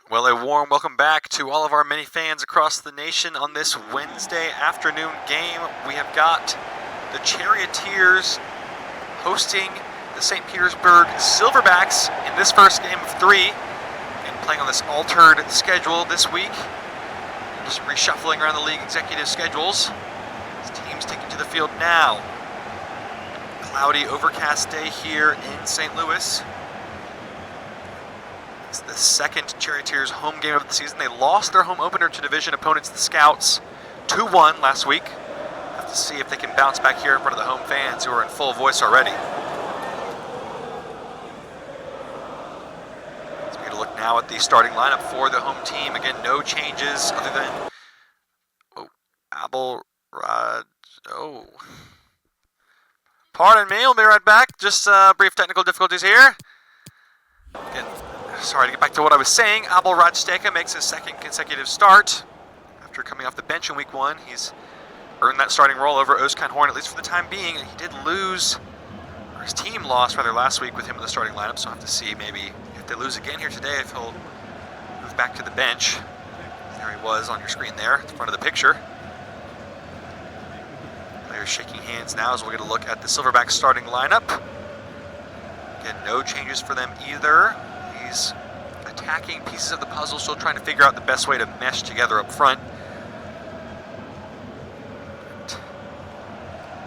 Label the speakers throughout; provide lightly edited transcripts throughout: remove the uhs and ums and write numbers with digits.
Speaker 1: Well, a warm welcome back to all of our many fans across the nation on this Wednesday afternoon game. We have got the Charioteers hosting the St. Petersburg Silverbacks in this first game of three, and playing on this altered schedule this week. Just reshuffling around the league executive schedules. This team's taking to the field now. Cloudy, overcast day here in St. Louis. It's the second Charioteers home game of the season. They lost their home opener to division opponents, the Scouts, 2-1 last week. Have to see if they can bounce back here in front of the home fans who are in full voice already. Let's take a look now at the starting lineup for the home team. Again, no changes other than pardon me, I'll be right back. Just brief technical difficulties here. Again, sorry to get back to what I was saying. Abel Rajsteka makes his second consecutive start. After coming off the bench in week one, he's earned that starting role over Özkan Horn, at least for the time being. He did lose, or his team lost rather, last week with him in the starting lineup, so I'll have to see maybe if they lose again here today, if he'll move back to the bench. There he was on your screen there, at the front of the picture. Players shaking hands now as we'll get a look at the Silverbacks starting lineup. Again, no changes for them either. These attacking pieces of the puzzle, still trying to figure out the best way to mesh together up front.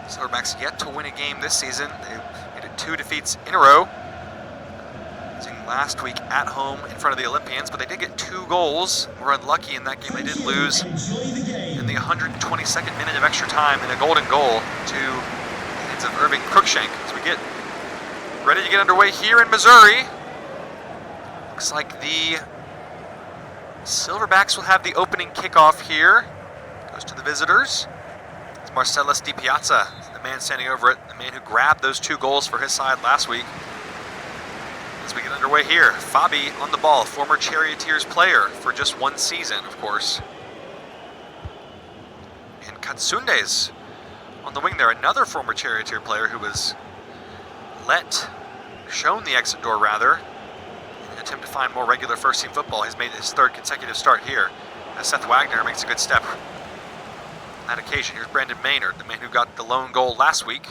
Speaker 1: Silverbacks yet to win a game this season. They had 2 defeats in a row. Losing last week at home in front of the Olympians, but they did get 2 goals. Were unlucky in that game. They did lose in the 122nd minute of extra time in a golden goal to the hands of Irving Cruikshank. As we get ready to get underway here in Missouri. Looks like the Silverbacks will have the opening kickoff here. Goes to the visitors. It's Marcellus Di Piazza, the man standing over it, the man who grabbed those 2 goals for his side last week. As we get underway here, Fabi on the ball, former Charioteers player for just 1 season, of course. And Katsundes on the wing there, another former Charioteer player who was shown the exit door rather, in an attempt to find more regular first-team football. He's made his 3rd consecutive start here, as Seth Wagner makes a good step on that occasion. Here's Brandon Maynard, the man who got the lone goal last week.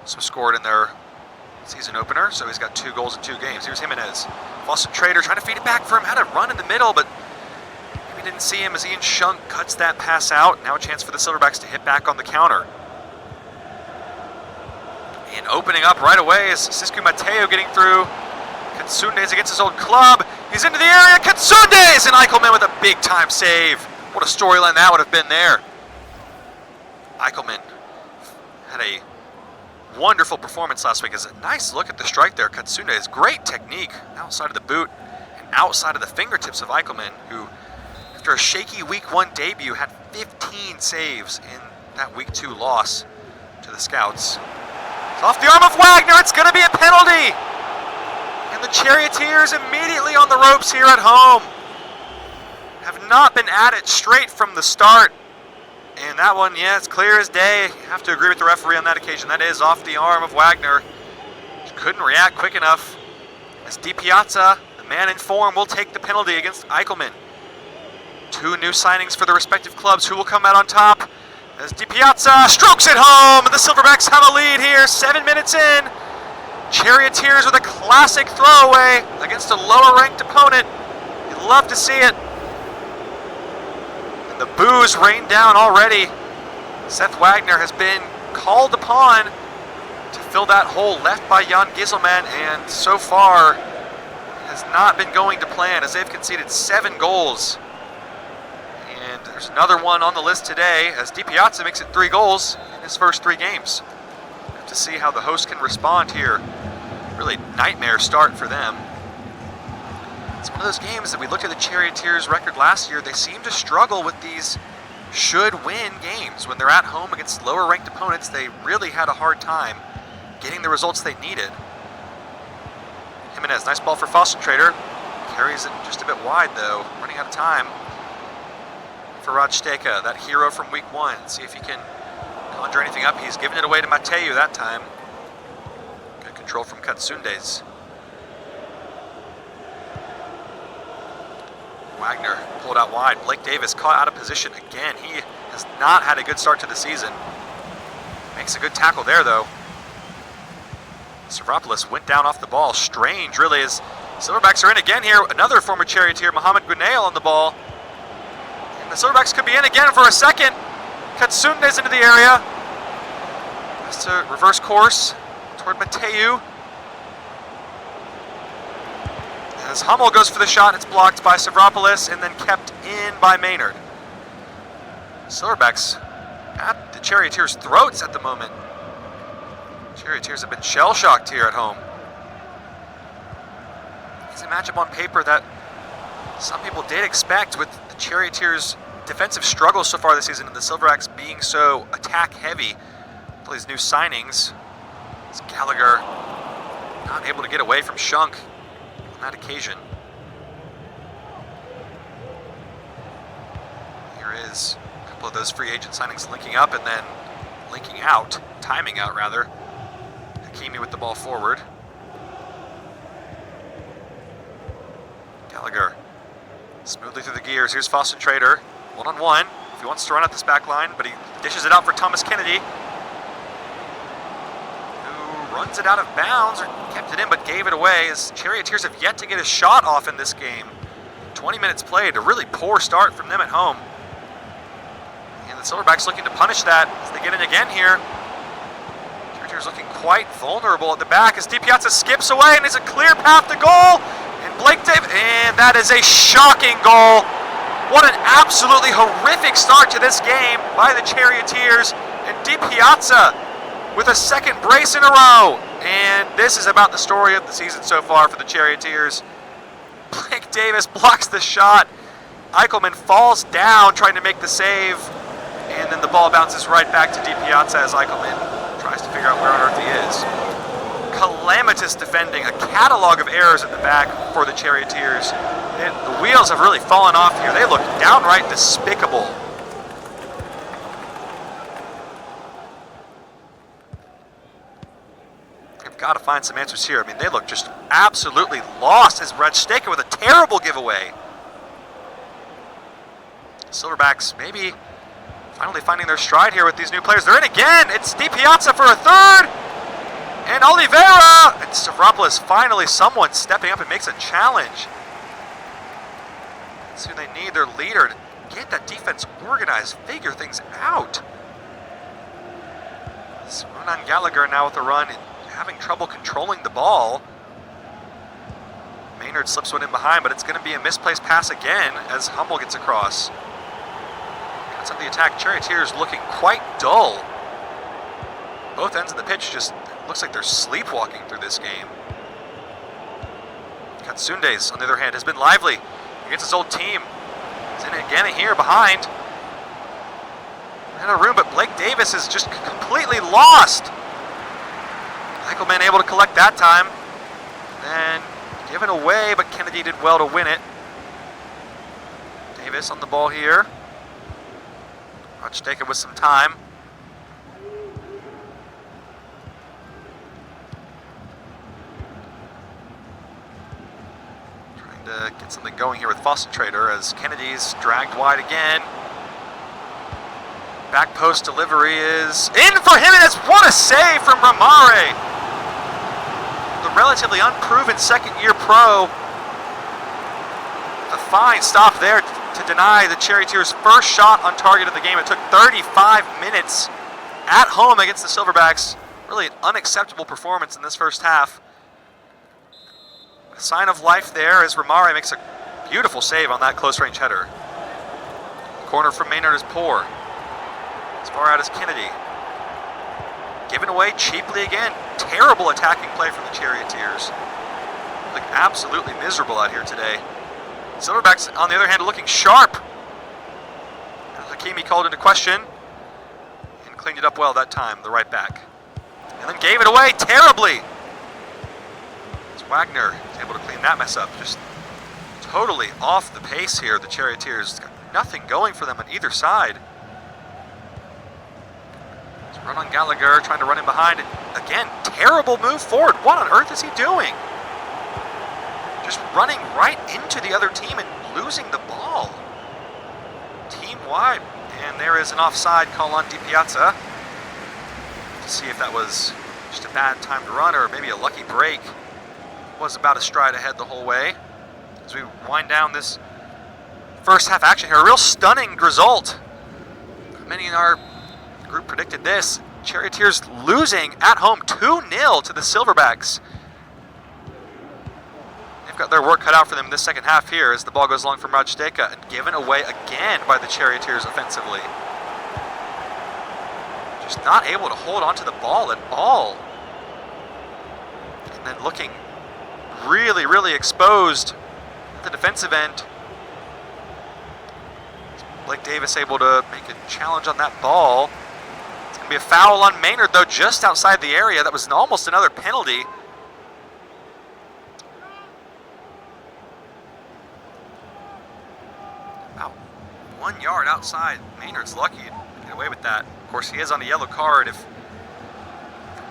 Speaker 1: Also scored in their season opener, so he's got 2 goals in 2 games. Here's Jimenez. Boston Trader trying to feed it back for him, had a run in the middle, but maybe didn't see him as Ian Shunk cuts that pass out. Now a chance for the Silverbacks to hit back on the counter. And opening up right away is Sisku Mateo getting through. Katsundes against his old club. He's into the area. Katsundes! And Eichelman with a big-time save. What a storyline that would have been there. Eichelman had a wonderful performance last week. As a nice look at the strike there. Katsundes, great technique outside of the boot and outside of the fingertips of Eichelman, who, after a shaky week 1 debut, had 15 saves in that week 2 loss to the Scouts. Off the arm of Wagner, it's going to be a penalty. And the Charioteers immediately on the ropes here at home. Have not been at it straight from the start. And that one, yeah, it's clear as day. You have to agree with the referee on that occasion. That is off the arm of Wagner. Just couldn't react quick enough. As Di Piazza, the man in form, will take the penalty against Eichelman. 2 new signings for the respective clubs. Who will come out on top? As Di Piazza strokes it home, and the Silverbacks have a lead here, 7 minutes in. Charioteers with a classic throwaway against a lower-ranked opponent. You'd love to see it. And the boos rain down already. Seth Wagner has been called upon to fill that hole left by Jan Giselman, and so far has not been going to plan, as they've conceded 7 goals. And there's another one on the list today, as Di Piazza makes it 3 goals in his first 3 games. Have to see how the host can respond here. Really nightmare start for them. It's one of those games that we looked at the Charioteers' record last year. They seem to struggle with these should-win games. When they're at home against lower-ranked opponents, they really had a hard time getting the results they needed. Jimenez, nice ball for Foster-Trader. Carries it just a bit wide, though. Running out of time for Rajsteka, that hero from week 1. See if he can conjure anything up. He's given it away to Mateu that time. Good control from Katsundes. Wagner pulled out wide. Blake Davis caught out of position again. He has not had a good start to the season. Makes a good tackle there, though. Stavropoulos went down off the ball. Strange, really, as Silverbacks are in again here. Another former Charioteer, Mohamed Gunail, on the ball. And the Silverbacks could be in again for a second. Katsunde's into the area. Has to reverse course toward Mateu. As Hummel goes for the shot, it's blocked by Stavropoulos and then kept in by Maynard. Silverbacks at the Charioteers' throats at the moment. Charioteers have been shell-shocked here at home. It's a matchup on paper that some people did expect, with the Charioteers' defensive struggles so far this season and the Silverbacks being so attack-heavy. All these new signings. It's Gallagher not able to get away from Shunk on that occasion. Here is a couple of those free agent signings linking up and then linking out, timing out rather. Hakimi with the ball forward. Gallagher smoothly through the gears. Here's Fawcett Trader, one-on-one. If he wants to run at this back line, but he dishes it out for Thomas Kennedy, who runs it out of bounds, or kept it in but gave it away, as Charioteers have yet to get a shot off in this game. 20 minutes played, a really poor start from them at home. And the Silverbacks looking to punish that as they get in again here. Charioteers looking quite vulnerable at the back as DiPiazza skips away and is a clear path to goal. And Blake Davis, and that is a shocking goal. What an absolutely horrific start to this game by the Charioteers. And DiPiazza with a second brace in a row. And this is about the story of the season so far for the Charioteers. Blake Davis blocks the shot. Eichelman falls down trying to make the save. And then the ball bounces right back to DiPiazza as Eichelman tries to figure out where on earth he is. Calamitous defending, a catalog of errors at the back for the Charioteers. The wheels have really fallen off here. They look downright despicable. They've got to find some answers here. I mean, they look just absolutely lost as Radsteka with a terrible giveaway. Silverbacks maybe finally finding their stride here with these new players. They're in again. It's DiPiazza for a third. And Oliveira. And Stavropoulos, finally someone stepping up and makes a challenge. That's who they need, their leader, to get that defense organized, figure things out. It's Ronan Gallagher now with the run and having trouble controlling the ball. Maynard slips one in behind, but it's going to be a misplaced pass again as Hummel gets across. Cuts up the attack. Charioteers looking quite dull. Both ends of the pitch just looks like they're sleepwalking through this game. Katsundes, on the other hand, has been lively against his old team. He's in it again here behind. In a room, but Blake Davis is just completely lost. Eichelman able to collect that time. Then given away, but Kennedy did well to win it. Davis on the ball here. Radsteka with some time. Trying to get something going here with Fawcett Trader as Kennedy's dragged wide again. Back post delivery is in for Jimenez. What a save from Ramare. The relatively unproven second-year pro. A fine stop there to deny the Charioteers' first shot on target of the game. It took 35 minutes at home against the Silverbacks. Really an unacceptable performance in this first half. A sign of life there as Ramare makes a beautiful save on that close-range header. Corner from Maynard is poor. As far out as Kennedy. Given away cheaply again. Terrible attacking play from the Charioteers. Look absolutely miserable out here today. Silverbacks, on the other hand, looking sharp. Hakimi called into question and cleaned it up well that time, the right back. And then gave it away terribly. As Wagner is able to clean that mess up. Just totally off the pace here. The Charioteers got nothing going for them on either side. Run on Gallagher, trying to run in behind. And again, terrible move forward. What on earth is he doing? just running right into the other team and losing the ball. Team wide. And there is an offside call on Di Piazza. To see if that was just a bad time to run or maybe a lucky break. Was about a stride ahead the whole way. As we wind down this first half action here, a real stunning result. Many in our group predicted this. Charioteers losing at home 2-0 to the Silverbacks. They've got their work cut out for them this second half here as the ball goes along from Rajdeka and given away again by the Charioteers offensively. Just not able to hold onto the ball at all. And then looking really, really exposed at the defensive end. Blake Davis able to make a challenge on that ball. It's going to be a foul on Maynard, though, just outside the area. That was almost another penalty. About 1 yard outside. Maynard's lucky to get away with that. Of course, he is on a yellow card if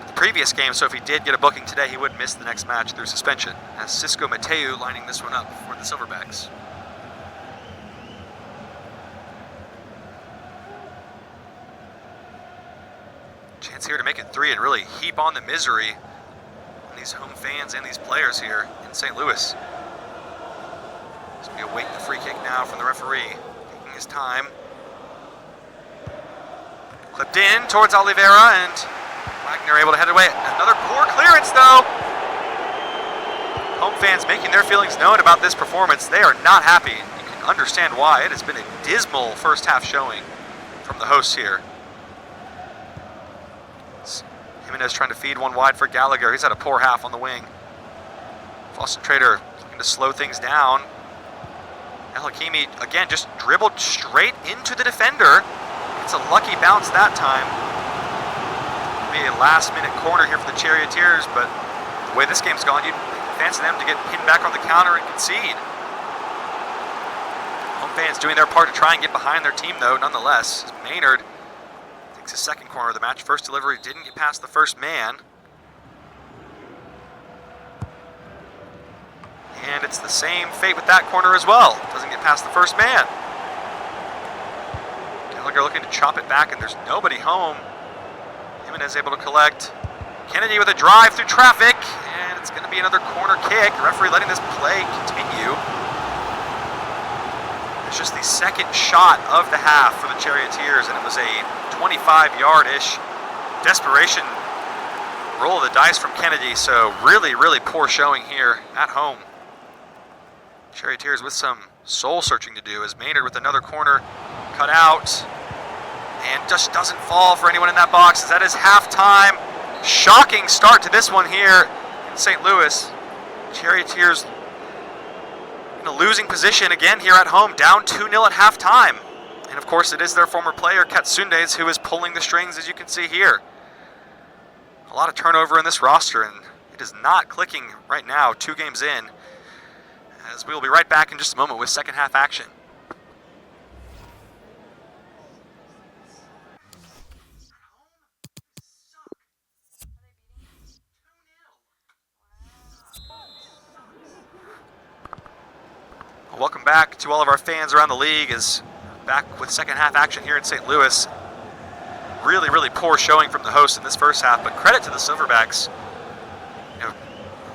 Speaker 1: the previous game, so if he did get a booking today, he would miss the next match through suspension. As Cisco Mateu lining this one up for the Silverbacks. Chance here to make it 3 and really heap on the misery on these home fans and these players here in St. Louis. There's going to be a waiting the free kick now from the referee, taking his time. Clipped in towards Oliveira, and Wagner able to head away. Another poor clearance, though. Home fans making their feelings known about this performance. They are not happy. You can understand why. It has been a dismal first half showing from the hosts here. Jimenez trying to feed one wide for Gallagher. He's had a poor half on the wing. Fawcett Trader looking to slow things down. El Hakimi, again, just dribbled straight into the defender. It's a lucky bounce that time. Maybe a last-minute corner here for the Charioteers, but the way this game's gone, you'd fancy them to get pinned back on the counter and concede. Home fans doing their part to try and get behind their team, though, nonetheless. Maynard takes his second corner of the match. First delivery didn't get past the first man. And it's the same fate with that corner as well. Doesn't get past the first man. Gallagher looking to chop it back, and there's nobody home. Jimenez able to collect. Kennedy with a drive through traffic, and it's going to be another corner kick. The referee letting this play continue. It's just the second shot of the half for the Charioteers, and it was a 25-yard-ish desperation roll of the dice from Kennedy. So really, really poor showing here at home. Charioteers with some soul searching to do as Maynard with another corner cut out and just doesn't fall for anyone in that box as that is halftime. Shocking start to this one here in St. Louis. Charioteers in a losing position again here at home, down 2-0 at halftime. And of course it is their former player Katsundes who is pulling the strings, as you can see here. A lot of turnover in this roster, and it is not clicking right now, 2 games in. As we will be right back in just a moment with second half action. Welcome back to all of our fans around the league. As back with second half action here in St. Louis. Really, really poor showing from the hosts in this first half, but credit to the Silverbacks.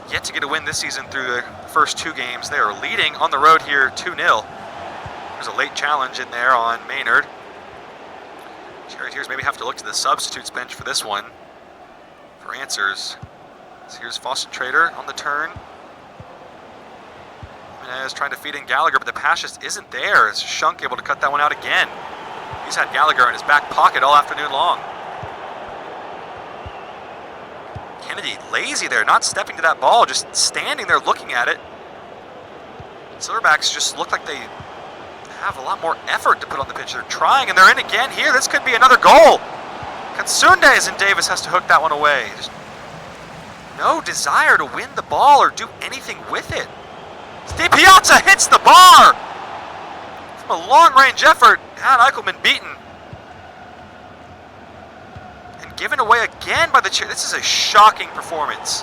Speaker 1: Yet to get a win this season through the first 2 games. They are leading on the road here 2-0. There's a late challenge in there on Maynard. Charioteers maybe have to look to the substitutes bench for this one for answers. So here's Fawcett Trader on the turn. Jimenez trying to feed in Gallagher, but the pass just isn't there. As Shunk able to cut that one out again. He's had Gallagher in his back pocket all afternoon long. Kennedy lazy there, not stepping to that ball, just standing there looking at it. Silverbacks just look like they have a lot more effort to put on the pitch. They're trying, and they're in again here. This could be another goal. Katsundes, and Davis has to hook that one away. Just no desire to win the ball or do anything with it. Di Piazza hits the bar! From a long-range effort, had Eichelman beaten. Given away again by the This is a shocking performance.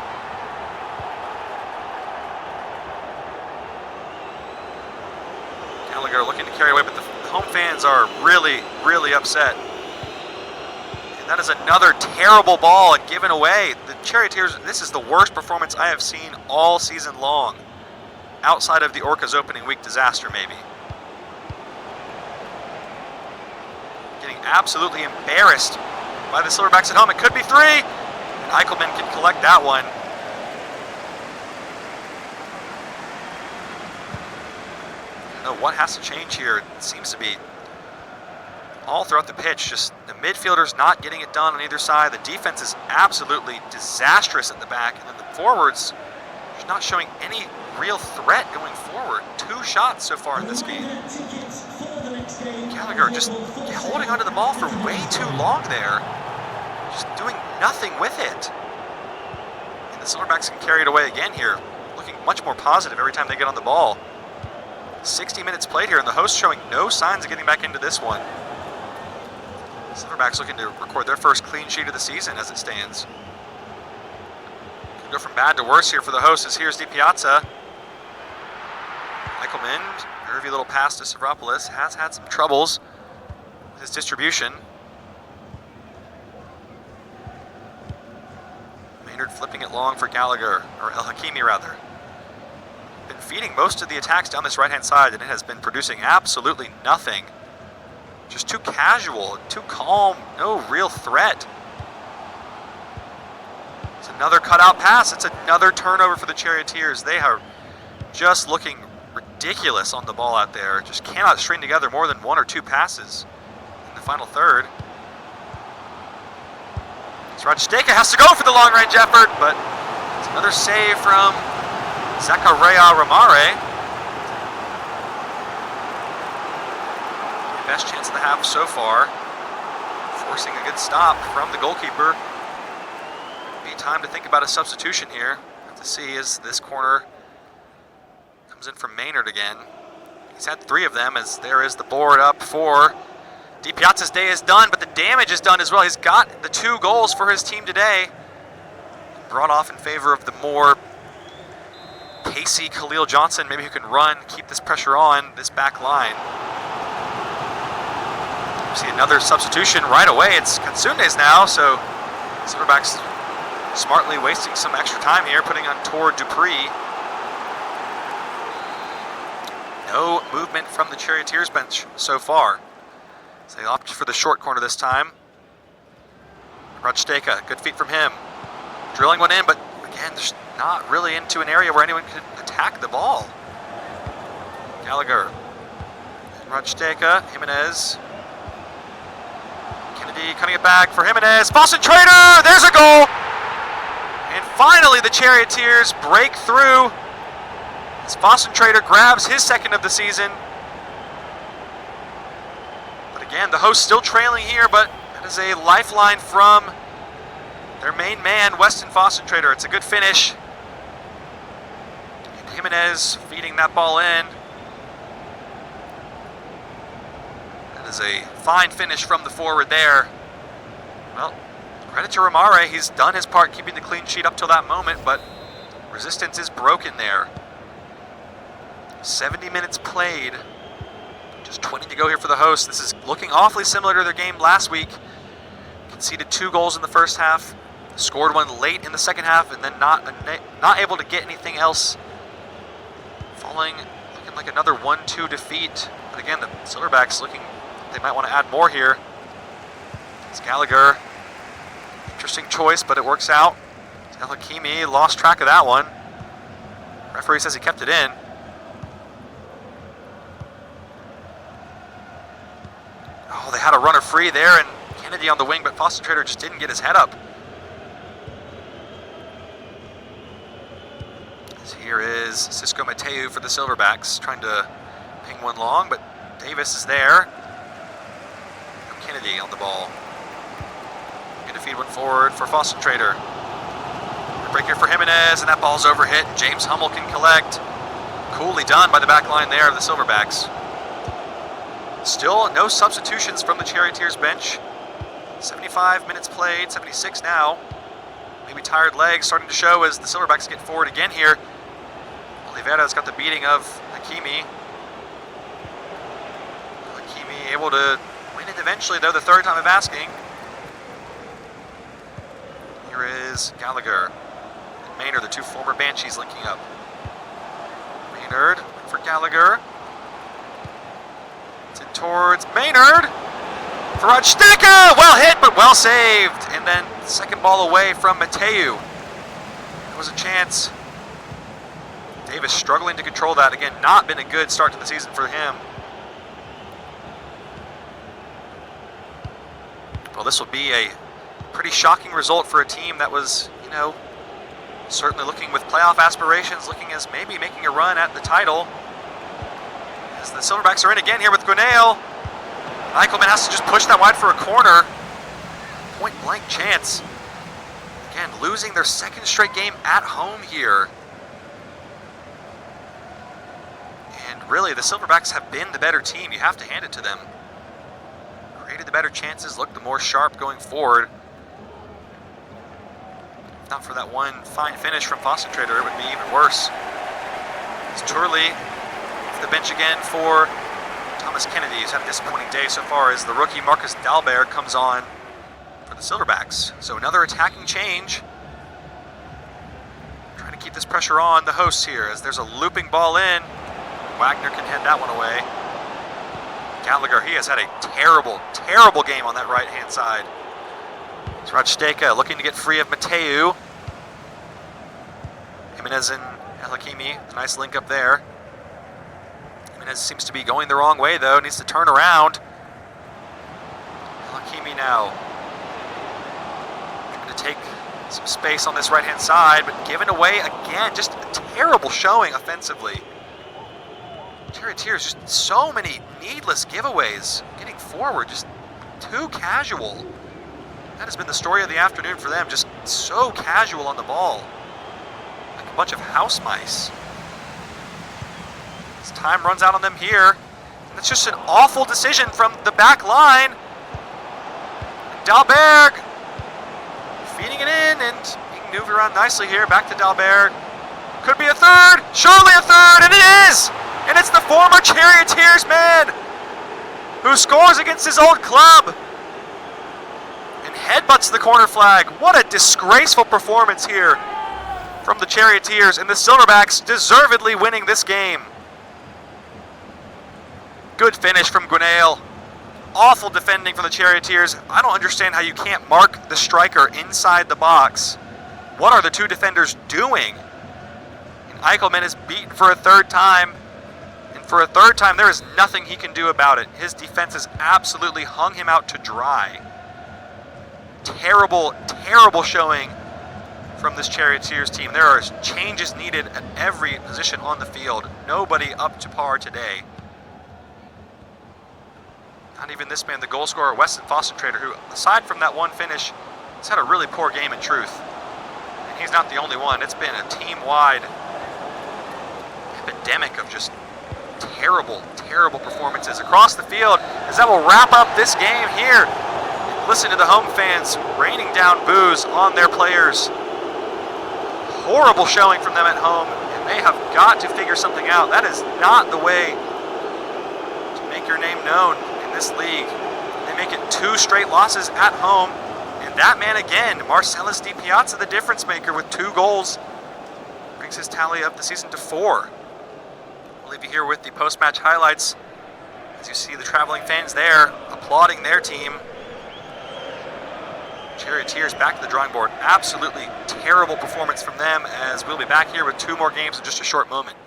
Speaker 1: Gallagher looking to carry away, but the home fans are really, really upset. And that is another terrible ball given away. The Charioteers, this is the worst performance I have seen all season long, outside of the Orcas opening week disaster, maybe. Getting absolutely embarrassed by the Silverbacks at home. It could be 3, and Eichelman can collect that one. I don't know what has to change here. It seems to be all throughout the pitch, just the midfielders not getting it done on either side. The defense is absolutely disastrous at the back, and then the forwards just not showing any real threat going forward. 2 shots so far in this game. Gallagher just holding onto the ball for way too long there, just doing nothing with it. And the Silverbacks can carry it away again here, looking much more positive every time they get on the ball. 60 minutes played here, and the hosts showing no signs of getting back into this one. Silverbacks looking to record their first clean sheet of the season as it stands. Can go from bad to worse here for the hosts, as here's Di Piazza. Eichelman, nervy little pass to Stavropoulos, has had some troubles with his distribution. Maynard flipping it long for Gallagher, or El Hakimi rather. Been feeding most of the attacks down this right-hand side, and it has been producing absolutely nothing. Just too casual, too calm, no real threat. It's another cutout pass. It's another turnover for the Charioteers. They are just looking ridiculous on the ball out there. Just cannot string together more than 1 or 2 passes in the final third. So Rajsteka has to go for the long-range effort, but it's another save from Zakaria Ramare. Best chance of the half so far. Forcing a good stop from the goalkeeper. Be time to think about a substitution here. Have to see as this corner comes in from Maynard again. He's had 3 of them, as there is the board up for Di Piazza's day is done, but the damage is done as well. He's got the 2 goals for his team today. Brought off in favor of the more pacey Khalil Johnson, maybe who can run, keep this pressure on this back line. See another substitution right away. It's Katsunde's now, so Silverbacks smartly wasting some extra time here, putting on Tor Dupree. No movement from the Charioteers bench so far. So they opt for the short corner this time. Rajsteka, good feet from him. Drilling one in, but again, just not really into an area where anyone could attack the ball. Gallagher, Rajsteka, Jimenez. Kennedy cutting it back for Jimenez. Boston Trader, there's a goal! And finally the Charioteers break through as Boston Trader grabs his 2nd of the season. But again, the hosts still trailing here, but that is a lifeline from their main man, Weston Boston Trader. It's a good finish. And Jimenez feeding that ball in. That is a fine finish from the forward there. Well, credit to Ramare. He's done his part keeping the clean sheet up till that moment, but resistance is broken there. 70 minutes played. Just 20 to go here for the hosts. This is looking awfully similar to their game last week. Conceded 2 goals in the first half. Scored one late in the second half, and then not able to get anything else. Looking like another 1-2 defeat. But again, the Silverbacks looking, they might want to add more here. It's Gallagher. Interesting choice, but it works out. El Hakimi lost track of that one. Referee says he kept it in. Oh, they had a runner free there, and Kennedy on the wing, but Boston Trader just didn't get his head up. So here is Cisco Mateu for the Silverbacks, trying to ping one long, but Davis is there. Kennedy on the ball. Going to feed one forward for Boston Trader. Break here for Jimenez, and that ball's overhit. James Hummel can collect. Coolly done by the back line there of the Silverbacks. Still no substitutions from the Charioteers bench. 75 minutes played, 76 now. Maybe tired legs starting to show as the Silverbacks get forward again here. Oliveira's got the beating of Hakimi. Alakimi able to win it eventually, though, the third time of asking. Here is Gallagher and Maynard, the two former Banshees, linking up. Maynard for Gallagher. It's in towards Maynard. For Rodsteka! Well hit, but well saved. And then second ball away from Mateu. There was a chance. Davis struggling to control that. Again, not been a good start to the season for him. Well, this will be a pretty shocking result for a team that was, you know, certainly looking with playoff aspirations, looking as maybe making a run at the title. As the Silverbacks are in again here with Gwinnell. Eichelman has to just push that wide for a corner. Point blank chance. Again, losing their second straight game at home here. And really, the Silverbacks have been the better team. You have to hand it to them. Created the better chances, looked the more sharp going forward. If not for that one fine finish from Foster-Trader, it would be even worse. It's Turley off the bench again for Thomas Kennedy, who's had a disappointing day so far, as the rookie Marcus Dalbert comes on for the Silverbacks. So another attacking change. Trying to keep this pressure on the hosts here, as there's a looping ball in. Wagner can head that one away. Gallagher, he has had a terrible, terrible game on that right-hand side. It's Rodsteka looking to get free of Mateu. Jimenez and Alakimi, nice link up there. Jimenez seems to be going the wrong way, though. Needs to turn around. Alakimi now trying to take some space on this right-hand side, but given away again. Just a terrible showing offensively. Charioteers, just so many needless giveaways. Getting forward, just too casual. That has been the story of the afternoon for them. Just so casual on the ball. Like a bunch of house mice. As time runs out on them here. And it's just an awful decision from the back line. Dalberg feeding it in and being moved around nicely here. Back to Dalberg. Could be a third. Surely a third, and it is! And it's the former Charioteers man who scores against his old club and headbutts the corner flag. What a disgraceful performance here from the Charioteers, and the Silverbacks deservedly winning this game. Good finish from Gwinnell. Awful defending from the Charioteers. I don't understand how you can't mark the striker inside the box. What are the two defenders doing? And Eichelman is beaten for a third time. For a third time, there is nothing he can do about it. His defense has absolutely hung him out to dry. Terrible, terrible showing from this Charioteers team. There are changes needed at every position on the field. Nobody up to par today. Not even this man, the goal scorer, Weston Foster-Trader, who, aside from that one finish, has had a really poor game in truth. And he's not the only one. It's been a team-wide epidemic of just terrible, terrible performances across the field, as that will wrap up this game here. Listen to the home fans raining down boos on their players. Horrible showing from them at home, and they have got to figure something out. That is not the way to make your name known in this league. They make it 2 straight losses at home, and that man again, Marcellus Di Piazza, the difference maker with 2 goals, brings his tally of the season to 4. We'll leave you here with the post-match highlights as you see the traveling fans there applauding their team. Charioteers back to the drawing board. Absolutely terrible performance from them, as we'll be back here with 2 more games in just a short moment.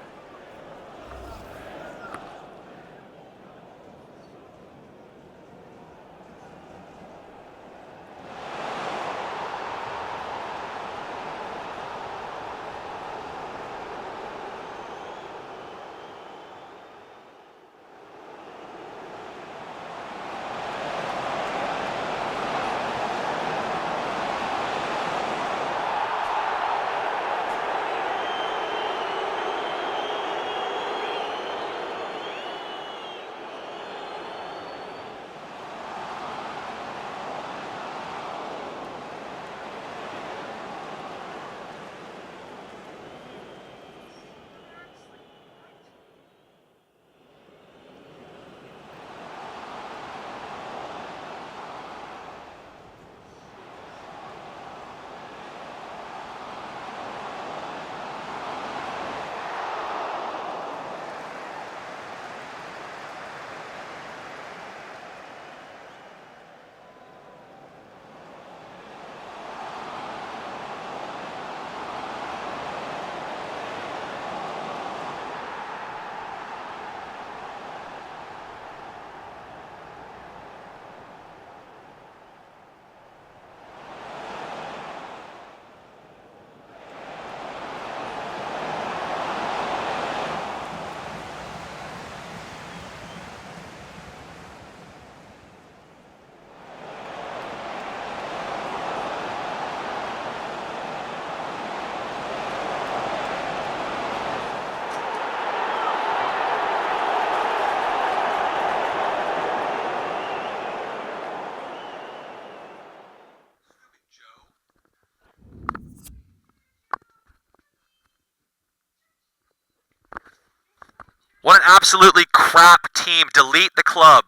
Speaker 1: What an absolutely crap team. Delete the club.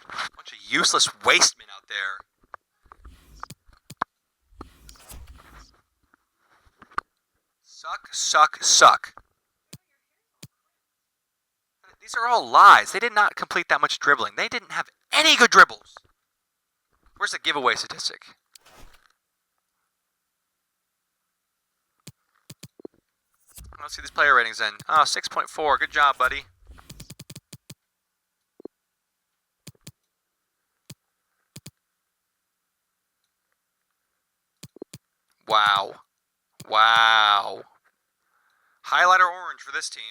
Speaker 1: Bunch of useless wastemen out there. Suck, suck, suck. These are all lies. They did not complete that much dribbling. They didn't have any good dribbles. Where's the giveaway statistic? Let's see these player ratings then. Oh, 6.4. Good job, buddy. Wow. Wow. Highlighter orange for this team.